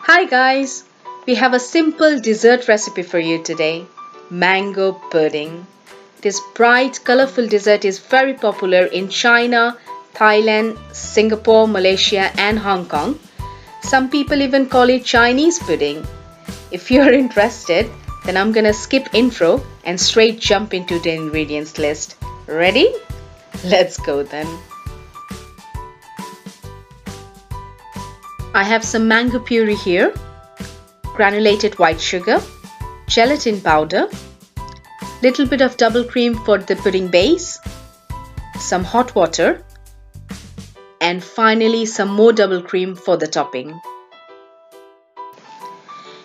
Hi guys! We have a simple dessert recipe for you today. Mango pudding. This bright, colorful dessert is very popular in China, Thailand, Singapore, Malaysia and Hong Kong. Some people even call it Chinese pudding. If you're interested, then I'm gonna skip intro and straight jump into the ingredients list. Ready? Let's go then. I have some mango puree here, granulated white sugar, gelatin powder, little bit of double cream for the pudding base, some hot water, and finally some more double cream for the topping.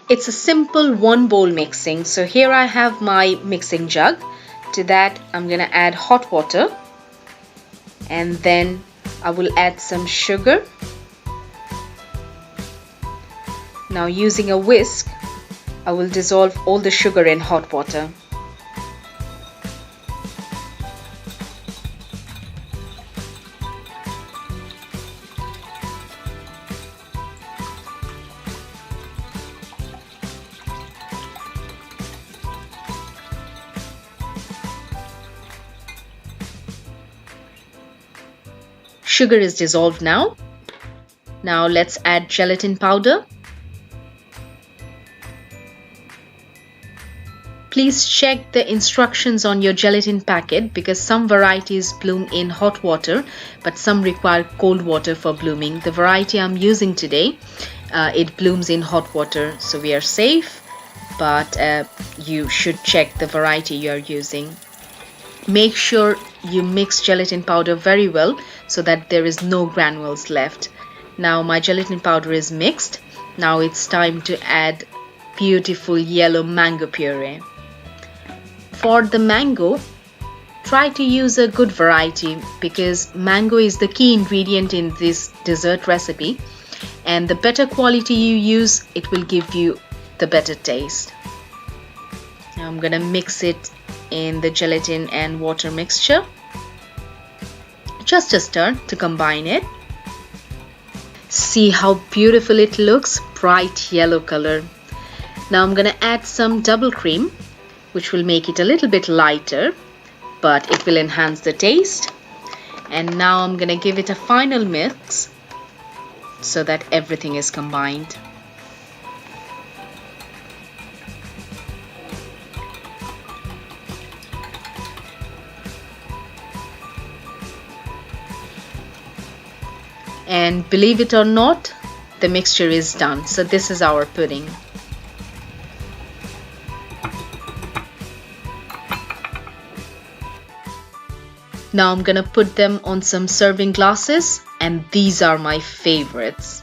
It's a simple one bowl mixing. So here I have my mixing jug. To that I'm gonna add hot water and then I will add some sugar. Now using a whisk, I will dissolve all the sugar in hot water. Sugar is dissolved now. Now let's add gelatin powder. Please check the instructions on your gelatin packet because some varieties bloom in hot water but some require cold water for blooming. The variety I'm using today, it blooms in hot water, so we are safe, but you should check the variety you are using. Make sure you mix gelatin powder very well so that there is no granules left. Now my gelatin powder is mixed. Now it's time to add beautiful yellow mango puree. For the mango, try to use a good variety because mango is the key ingredient in this dessert recipe, and the better quality you use, it will give you the better taste. Now I'm gonna mix it in the gelatin and water mixture. Just a stir to combine it. See how beautiful it looks, bright yellow color. Now I'm gonna add some double cream, which will make it a little bit lighter, but it will enhance the taste. And now I'm gonna give it a final mix so that everything is combined. And believe it or not, the mixture is done. So this is our pudding. Now I'm gonna put them on some serving glasses, and these are my favorites.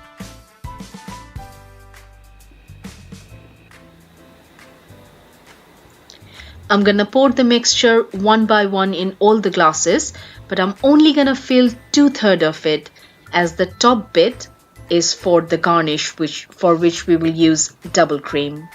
I'm gonna pour the mixture one by one in all the glasses, but I'm only gonna fill 2/3 of it, as the top bit is for the garnish, for which we will use double cream.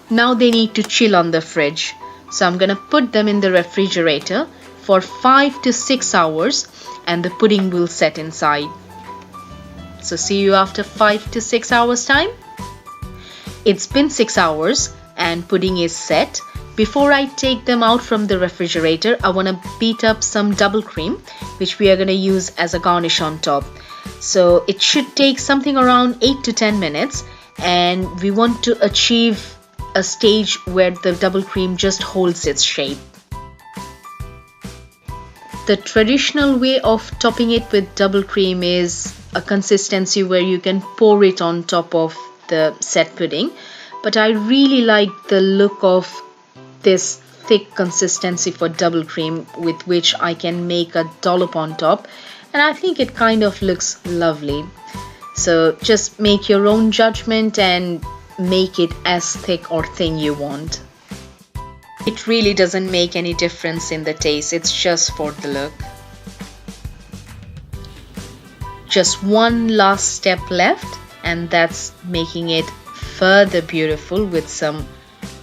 Now they need to chill on the fridge. So I'm gonna put them in the refrigerator for 5 to 6 hours and the pudding will set inside. So see you after 5 to 6 hours time. It's been 6 hours and pudding is set. Before I take them out from the refrigerator, I wanna beat up some double cream, which we are gonna use as a garnish on top. So it should take something around 8 to 10 minutes, and we want to achieve a stage where the double cream just holds its shape. The traditional way of topping it with double cream is a consistency where you can pour it on top of the set pudding, but I really like the look of this thick consistency for double cream, with which I can make a dollop on top, and I think it kind of looks lovely. So just make your own judgment and make it as thick or thin you want. It really doesn't make any difference in the taste, it's just for the look. Just one last step left, and that's making it further beautiful with some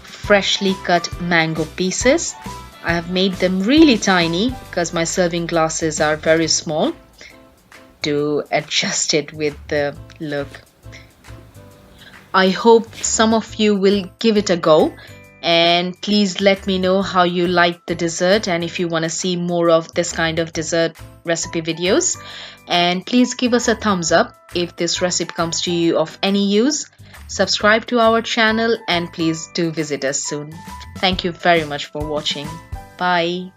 freshly cut mango pieces. I have made them really tiny because my serving glasses are very small to adjust it with the look. I hope some of you will give it a go, and please let me know how you like the dessert and if you want to see more of this kind of dessert recipe videos. And please give us a thumbs up if this recipe comes to you of any use. Subscribe to our channel and please do visit us soon. Thank you very much for watching. Bye.